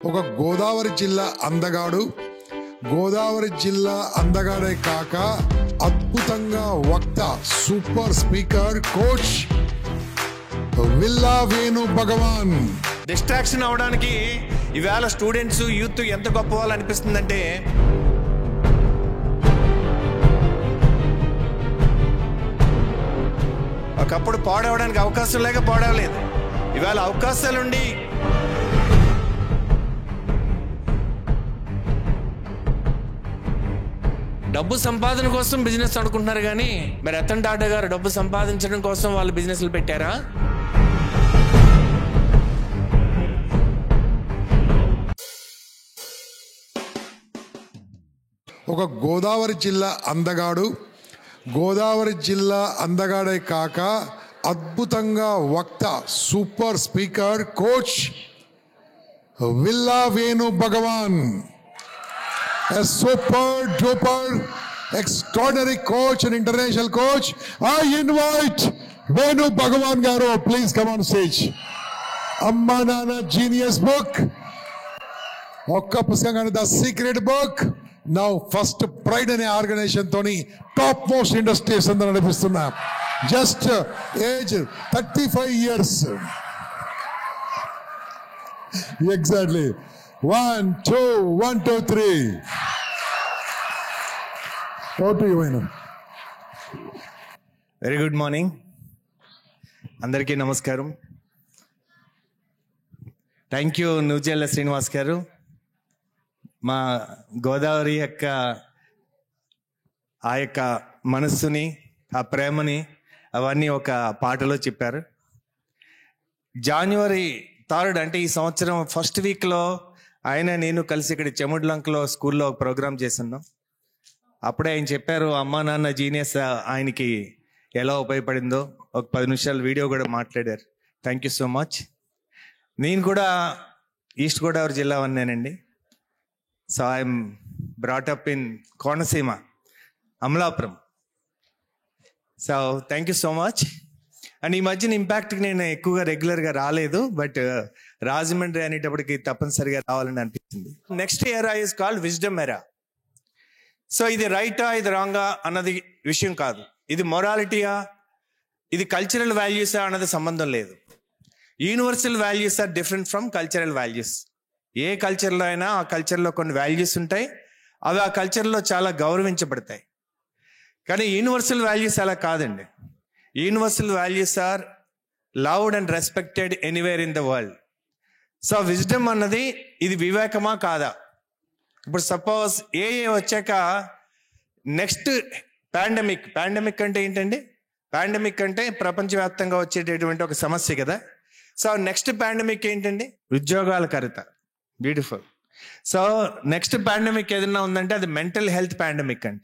ఒక గోదావరి జిల్లా అందగాడు, గోదావరి జిల్లా అందగాడే కాక అద్భుతంగా వక్త, super speaker, coach Villa Venu Bhagavan. Distraction అవడానికి ఈవేళ స్టూడెంట్స్, యూత్ ఎంత గొప్ప వాళ్ళు అనిపిస్తుందంటే, ఒకప్పుడు పాడవడానికి అవకాశం లేక పాడవలేదు. ఇవాళ అవకాశాలుండి డబ్బు సంపాదన కోసం బిజినెస్ అనుకుంటున్నారు. కానీ మరి రతన్ టాటా గారు డబ్బు సంపాదించడం కోసం వాళ్ళు బిజినెస్లు పెట్టారా? ఒక గోదావరి జిల్లా అందగాడు, గోదావరి జిల్లా అందగాడే కాక అద్భుతంగా వక్త, super speaker, coach Villa Venu Bhagavan. A super duper extraordinary coach and international coach. I invite Venu Bhagavan Garu. Please come on stage. Amma Nana Genius Book. Okka Pustakam, The Secret Book. Now first Pride అనే organisation తోని top most industries అందరూ నడిపిస్తున్నా. Just age 35 years. Exactly. 1, 2, 1, 2, 3. Very good morning అందరికీ నమస్కారం. Thank you నూజెల్ల Srinivas గారు. మా గోదావరి యొక్క ఆ యొక్క మనస్సుని, ఆ ప్రేమని అవన్నీ ఒక పాటలో చెప్పారు. January 3rd అంటే ఈ సంవత్సరం ఫస్ట్ వీక్లో నేను కలిసి ఇక్కడ చెముడ్లంకలో స్కూల్లో ఒక ప్రోగ్రామ్ చేస్తున్నాం. అప్పుడే ఆయన చెప్పారు అమ్మా నాన్న జీనియస్ ఆయనకి ఎలా ఉపయోగపడిందో. ఒక 10 నిమిషాలు వీడియో కూడా మాట్లాడారు. Thank you so much. నేను కూడా ఈస్ట్ గోదావరి జిల్లా వన్నేనండి. So I'm brought up in Konaseema, Amalapuram. So thank you so much. And ఈ మధ్యన ఇంపాక్ట్కి నేను ఎక్కువగా రెగ్యులర్గా రాలేదు, బట్ రాజమండ్రి అనేటప్పటికి తప్పనిసరిగా రావాలని అనిపించింది. నెక్స్ట్ ఎరా ఈజ్ కాల్డ్ విజ్డమ్ ఎరా. సో ఇది రైటా, ఇది రాంగా అన్నది విషయం కాదు. ఇది మొరాలిటీయా, ఇది కల్చరల్ వాల్యూసా అన్నది సంబంధం లేదు. Universal values are different from cultural values. ఏ కల్చర్లో అయినా ఆ కల్చర్లో కొన్ని వాల్యూస్ ఉంటాయి, అవి ఆ కల్చర్లో చాలా గౌరవించబడతాయి. కానీ యూనివర్సల్ వాల్యూస్ అలా కాదండి. Universal values are loved and respected anywhere in the world. So wisdom అన్నది ఇది వివేకమా కాదా? ఇప్పుడు సపోజ్ వచ్చాక నెక్స్ట్ పాండమిక్ అంటే ఏంటండి? పాండమిక్ అంటే ప్రపంచవ్యాప్తంగా వచ్చేటటువంటి ఒక సమస్య కదా. సో నెక్స్ట్ పాండమిక్ ఏంటండి? ఉద్యోగాల కొరత. బ్యూటిఫుల్. సో నెక్స్ట్ పాండమిక్ ఏదైనా ఉందంటే అది మెంటల్ హెల్త్ పాండమిక్ అంట.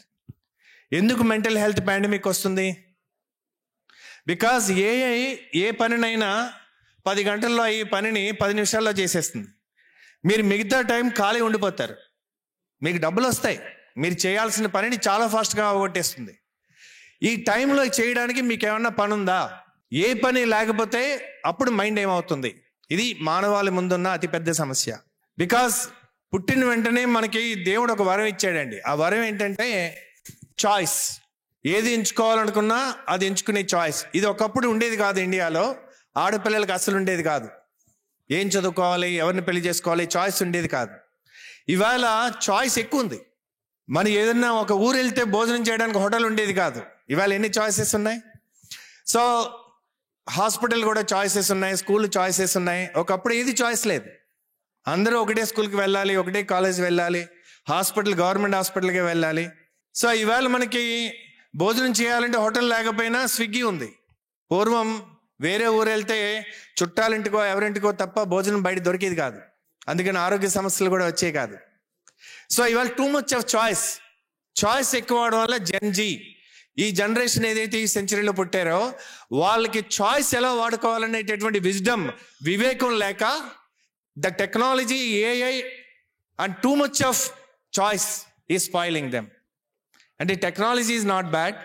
ఎందుకు మెంటల్ హెల్త్ పాండమిక్ వస్తుంది? బికాజ్ ఏ పనినైనా 10 గంటల్లో ఈ పనిని 10 నిమిషాల్లో చేసేస్తుంది. మీరు మిగతా టైం ఖాళీ ఉండిపోతారు. మీకు డబ్బులు వస్తాయి, మీరు చేయాల్సిన పనిని చాలా ఫాస్ట్గా అవగొట్టేస్తుంది. ఈ టైంలో చేయడానికి మీకు ఏమన్నా పని ఉందా? ఏ పని లేకపోతే అప్పుడు మైండ్ ఏమవుతుంది? ఇది మానవాళి ముందున్న అతిపెద్ద సమస్య. బికాస్ పుట్టిన వెంటనే మనకి దేవుడు ఒక వరం ఇచ్చాడండి. ఆ వరం ఏంటంటే చాయిస్. ఏది ఎంచుకోవాలనుకున్నా అది ఎంచుకునే చాయిస్. ఇది ఒకప్పుడు ఉండేది కాదు ఇండియాలో. ఆడపిల్లలకు అసలు ఉండేది కాదు. ఏం చదువుకోవాలి, ఎవరిని పెళ్లి చేసుకోవాలి, చాయిస్ ఉండేది కాదు. ఇవాళ చాయిస్ ఎక్కువ ఉంది. మనం ఏదన్నా ఒక ఊరు వెళ్తే భోజనం చేయడానికి హోటల్ ఉండేది కాదు. ఇవాళ ఎన్ని చాయిసెస్ ఉన్నాయి. సో హాస్పిటల్ కూడా చాయిసెస్ ఉన్నాయి, స్కూల్ చాయిసెస్ ఉన్నాయి. ఒకప్పుడు ఏది చాయిస్ లేదు. అందరూ ఒకటే స్కూల్కి వెళ్ళాలి, ఒకటే కాలేజ్ వెళ్ళాలి, హాస్పిటల్ గవర్నమెంట్ హాస్పిటల్కే వెళ్ళాలి. సో ఇవాళ మనకి భోజనం చేయాలంటే హోటల్ లేకపోయినా స్విగ్గీ ఉంది. పూర్వం వేరే ఊరు వెళ్తే చుట్టాలింటికో ఎవరింటికో తప్ప భోజనం బయట దొరికేది కాదు. అందుకని ఆరోగ్య సమస్యలు కూడా వచ్చేవి కాదు. సో ఇవాళ టూ మచ్ ఆఫ్ చాయిస్ ఎక్కువ అవడం వల్ల జెన్జీ, ఈ జనరేషన్ ఏదైతే ఈ సెంచరీలో పుట్టారో వాళ్ళకి చాయిస్ ఎలా వాడుకోవాలనేటటువంటి వివేకం లేక the technology, AI and too much of choice is spoiling them. అంటే technology is not bad,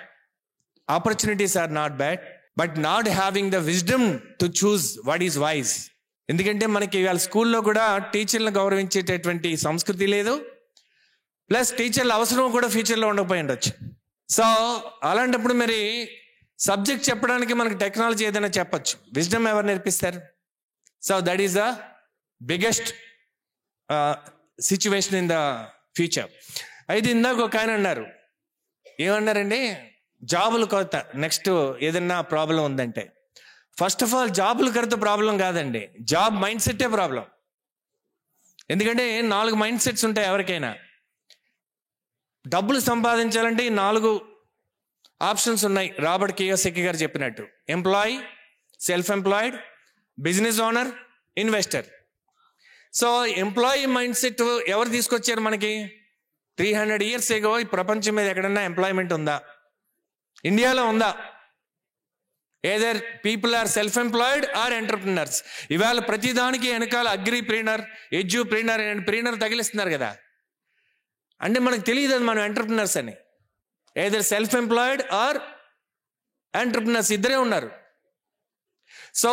opportunities are not bad, but not having the wisdom to choose what is wise ఎందుకంటే మనకి ఇవాళ స్కూల్లో కూడా టీచర్లను గౌరవించేటటువంటి సంస్కృతి లేదు, ప్లస్ టీచర్ల అవసరం కూడా ఫ్యూచర్లో ఉండకపోయి ఉండొచ్చు. సో అలాంటప్పుడు మరి సబ్జెక్ట్ చెప్పడానికి మనకి టెక్నాలజీ ఏదైనా చెప్పచ్చు, విజ్డమ్ ఎవరు నేర్పిస్తారు? So that is the biggest situation in the future. అయితే ఇందాక ఒక ఆయన అన్నారు, ఏమన్నారండి, జాబులు కొరత నెక్స్ట్ ఏదన్నా ప్రాబ్లం ఉందంటే, ఫస్ట్ ఆఫ్ ఆల్ జాబులు కొరత ప్రాబ్లం కాదండి, జాబ్ మైండ్ సెట్టే ప్రాబ్లం. ఎందుకంటే 4 మైండ్ సెట్స్ ఉంటాయి ఎవరికైనా. డబ్బులు సంపాదించాలంటే ఈ 4 ఆప్షన్స్ ఉన్నాయి. రాబర్ట్ కియోసకి గారు చెప్పినట్టు, employee, self employed, business owner, investor. So employee mind set ఎవరు తీసుకొచ్చారు మనకి? 300 years ఎగో ఈ ప్రపంచం మీద ఎక్కడన్నా ఎంప్లాయ్మెంట్ ఉందా? ఇండియాలో ఉందా? Either people are self employed or entrepreneurs. ఇవాళ ప్రతిదానికి వెనకాల అగ్రిప్రీనర్, ఎడ్యుప్రీనర్ అండ్ ప్రీనర్ తగిలిస్తున్నారు కదా. అంటే మనకు తెలియదు అది మనం ఎంటర్ప్రినర్స్ అని. Either self employed or entrepreneurs ఇద్దరే ఉన్నారు. సో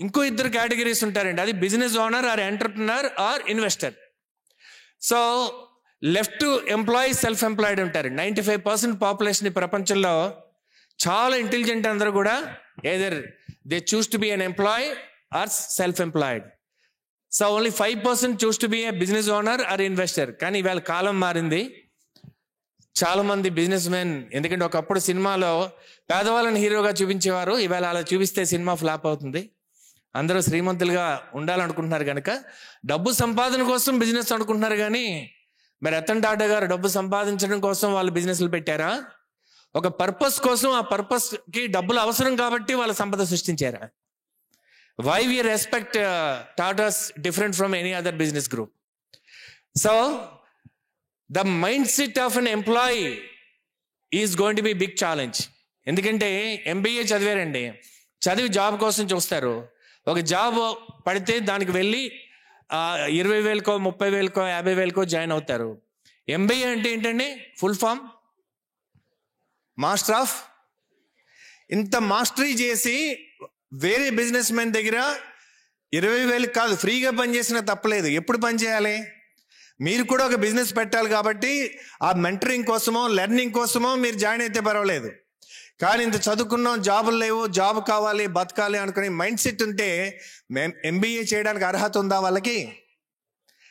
ఇంకో 2 కేటగిరీస్ ఉంటారండి, అది business owner or entrepreneur or investor. So left employee, self employed ఉంటారు. 95% పాపులేషన్ ఈ ప్రపంచంలో చాలా ఇంటెలిజెంట్ అందరూ కూడా either they choose to be an employee or self employed. So only 5% choose to be a business owner or investor. కానీ ఇవాళ కాలం మారింది, చాలా మంది బిజినెస్ మెన్, ఎందుకంటే ఒకప్పుడు సినిమాలో పేదవాళ్ళని హీరోగా చూపించేవారు, ఇవాళ అలా చూపిస్తే సినిమా ఫ్లాప్ అవుతుంది. అందరూ శ్రీమంతులుగా ఉండాలనుకుంటున్నారు కనుక డబ్బు సంపాదన కోసం బిజినెస్ అనుకుంటున్నారు. కానీ మరి రతన్ టాటా గారు డబ్బు సంపాదించడం కోసం వాళ్ళు బిజినెస్లు పెట్టారా? ఒక పర్పస్ కోసం, ఆ పర్పస్ కి డబ్బులు అవసరం కాబట్టి వాళ్ళ సంపద సృష్టించారా? Why we respect Tatas different from any other business group. So the mind set of an employee is going to be big challenge. ఎందుకంటే ఎంబీఏ చదివారండి, చదివి జాబ్ కోసం చూస్తారు. ఒక జాబ్ పడితే దానికి వెళ్ళి 20,000కో 30,000కో 50,000కో జాయిన్ అవుతారు. ఎంబీఏ అంటే ఏంటండి? Full form master of. ఇంత మాస్టరీ చేసి వేరే బిజినెస్ మెన్ దగ్గర 20,000 కాదు, ఫ్రీగా పనిచేసినా తప్పలేదు. ఎప్పుడు పని చేయాలి? మీరు కూడా ఒక బిజినెస్ పెట్టాలి కాబట్టి ఆ మెంటరింగ్ కోసమో లెర్నింగ్ కోసమో మీరు జాయిన్ అయితే పర్వాలేదు. కానీ ఇంత చదువుకున్నాం, జాబులు లేవు, జాబ్ కావాలి, బతకాలి అనుకునే మైండ్ సెట్ ఉంటే ఎంబీఏ చేయడానికి అర్హత ఉందా వాళ్ళకి?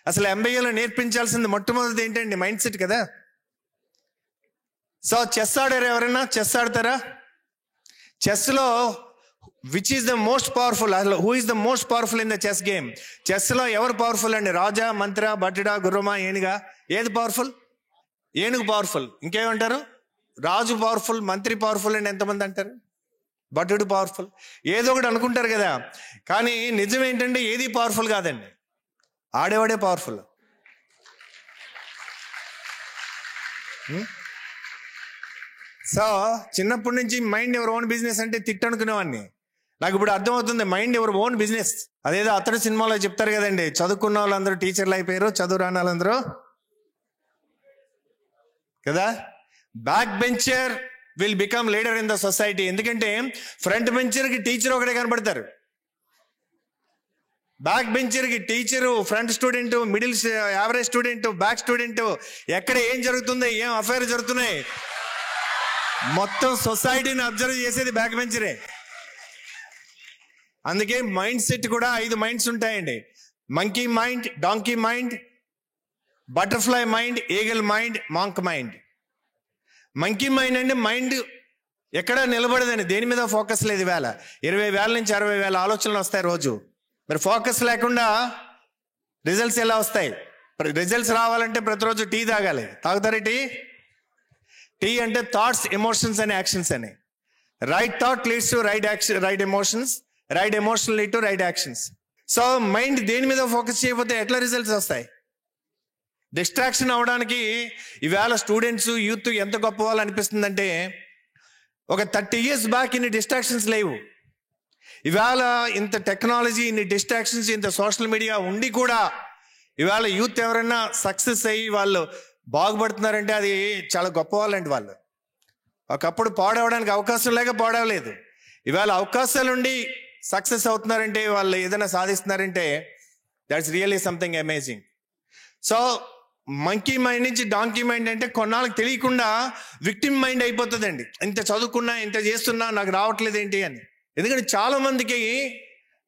అసలు ఎంబీఏలో నేర్పించాల్సింది మొట్టమొదటి ఏంటండి? మైండ్ సెట్ కదా. సో చెస్ ఆడారు ఎవరైనా? చెస్ ఆడతారా? చెస్లో which is the most powerful, అసలు who is the most powerful in the chess game? చెస్లో ఎవరు పవర్ఫుల్ అండి? రాజా, మంత్ర, భటుడా, గుర్రమా, ఏనుగా? ఏది పవర్ఫుల్? ఏనుగు పవర్ఫుల్. ఇంకేమంటారు? రాజు పవర్ఫుల్, మంత్రి పవర్ఫుల్ అని ఎంతమంది అంటారు? భటుడు పవర్ఫుల్. ఏదో ఒకటి అనుకుంటారు కదా. కానీ నిజం ఏంటంటే ఏది పవర్ఫుల్ కాదండి, ఆడేవాడే పవర్ఫుల్. సో చిన్నప్పటి నుంచి మైండ్ ఎవర్ ఓన్ బిజినెస్ అంటే తిట్టనుకునేవాడిని. నాకు ఇప్పుడు అర్థమవుతుంది, మైండ్ ఎవర్ ఓన్ బిజినెస్. అదేదో అతడు సినిమాలో చెప్తారు కదండి, చదువుకున్న వాళ్ళందరూ టీచర్లు అయిపోయారు, చదువు రాని వాళ్ళందరూ కదా. Back bencher will become leader in the society. ఎందుకంటే ఫ్రంట్ బెంచర్కి టీచర్ ఒకటే కనబడతారు. బ్యాక్ బెంచర్కి teacher, front student, middle average student, back student, ఎక్కడ ఏం జరుగుతుందో, ఏం అఫైర్ జరుగుతున్నాయి, మొత్తం సొసైటీని అబ్జర్వ్ చేసేది బ్యాక్ బెంచరే. అందుకే మైండ్ సెట్ కూడా 5 మైండ్స్ ఉంటాయండి. Monkey mind, donkey mind, butterfly mind, eagle mind, monk mind. Monkey mind అంటే మైండ్ ఎక్కడ నిలబడదని, దేని మీద ఫోకస్ లేదు. వేళ 20,000 నుంచి 60,000 ఆలోచనలు వస్తాయి రోజు. మరి ఫోకస్ లేకుండా రిజల్ట్స్ ఎలా వస్తాయి? రిజల్ట్స్ రావాలంటే ప్రతిరోజు టీ తాగాలి. తాగుతారా టీ? టీ అంటే థాట్స్, ఎమోషన్స్ అండ్ యాక్షన్స్ అని. Right thought leads to right action, right emotions, right emotion lead to right actions. So mind దేని మీద ఫోకస్ చేయకపోతే ఎట్లా రిజల్ట్స్ వస్తాయి? డిస్ట్రాక్షన్ అవడానికి ఈవేళ స్టూడెంట్స్, యూత్ ఎంత గొప్ప వాళ్ళు అనిపిస్తుందంటే, ఒక 30 years బ్యాక్ ఇన్ని డిస్ట్రాక్షన్స్ లేవు. ఇవాళ ఇంత టెక్నాలజీ, ఇన్ని డిస్ట్రాక్షన్స్, ఇంత సోషల్ మీడియా ఉండి కూడా ఇవాళ యూత్ ఎవరైనా సక్సెస్ అయ్యి వాళ్ళు బాగుపడుతున్నారంటే అది చాలా గొప్ప వాళ్ళండి వాళ్ళు. ఒకప్పుడు పాడవడానికి అవకాశం లేక పాడవలేదు, ఇవాళ అవకాశాలుండి సక్సెస్ అవుతున్నారంటే, వాళ్ళు ఏదైనా సాధిస్తున్నారంటే that's really something amazing. So monkey mind నుంచి డాంకీ మైండ్ అంటే కొన్నాళ్ళకి తెలియకుండా విక్టిమ్ మైండ్ అయిపోతుందండి. ఇంత చదువుకున్నా, ఇంత చేస్తున్నా, నాకు రావట్లేదు ఏంటి అని. ఎందుకంటే చాలా మందికి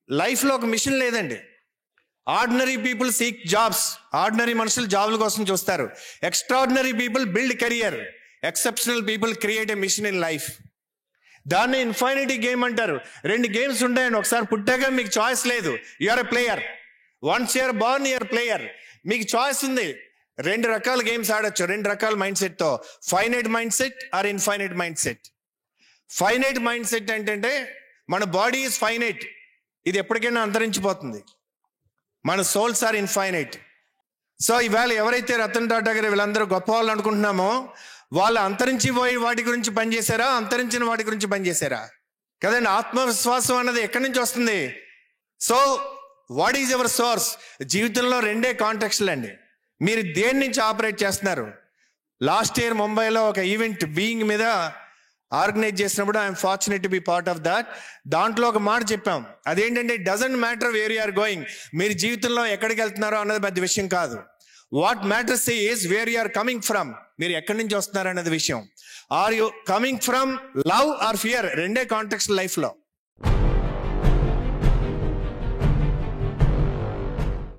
లైఫ్లో ఒక మిషన్ లేదండి. Ordinary people seek jobs. Ordinary మనుషులు జాబ్ల కోసం చూస్తారు. Extraordinary people build career. Exceptional people create a mission in life. దాన్ని ఇన్ఫైనిటీ గేమ్ అంటారు. 2 గేమ్స్ ఉంటాయండి. ఒకసారి పుట్టాక మీకు చాయిస్ లేదు, you're a player. Once you're born you're player. మీకు చాయిస్ ఉంది. 2 రకాల గేమ్స్ ఆడొచ్చు, 2 రకాల మైండ్ సెట్తో. Finite mind set or infinite mind set. Finite mind set ఏంటంటే మన బాడీ ఈజ్ ఫైనైట్, ఇది ఎప్పటికైనా అంతరించిపోతుంది. మన సోల్స్ ఆర్ ఇన్ఫైనైట్. సో ఇవాళ ఎవరైతే రతన్ టాటా గారు వీళ్ళందరూ గొప్ప వాళ్ళు అనుకుంటున్నామో, వాళ్ళు అంతరించిపోయి వాటి గురించి పనిచేశారా, అంతరించిన వాటి గురించి పనిచేశారా? కదండి. ఆత్మవిశ్వాసం అన్నది ఎక్కడి నుంచి వస్తుంది? So what is your source? జీవితంలో 2 కాంటెక్స్ట్లు అండి. మీరు దేని నుంచి ఆపరేట్ చేస్తున్నారు? లాస్ట్ ఇయర్ ముంబైలో ఒక ఈవెంట్ బీయింగ్ మీద ఆర్గనైజ్ చేసినప్పుడు I am fortunate to be part of that. దాంట్లో ఒక మాట చెప్పాం, అదేంటంటే it doesn't matter where you are going. మీరు జీవితంలో ఎక్కడికి వెళ్తున్నారో అన్నది పెద్ద విషయం కాదు. What matters is where you are coming from. మీరు ఎక్కడి నుంచి వస్తున్నారు అన్నది విషయం. Are you coming from love or fear? 2 context లైఫ్లో.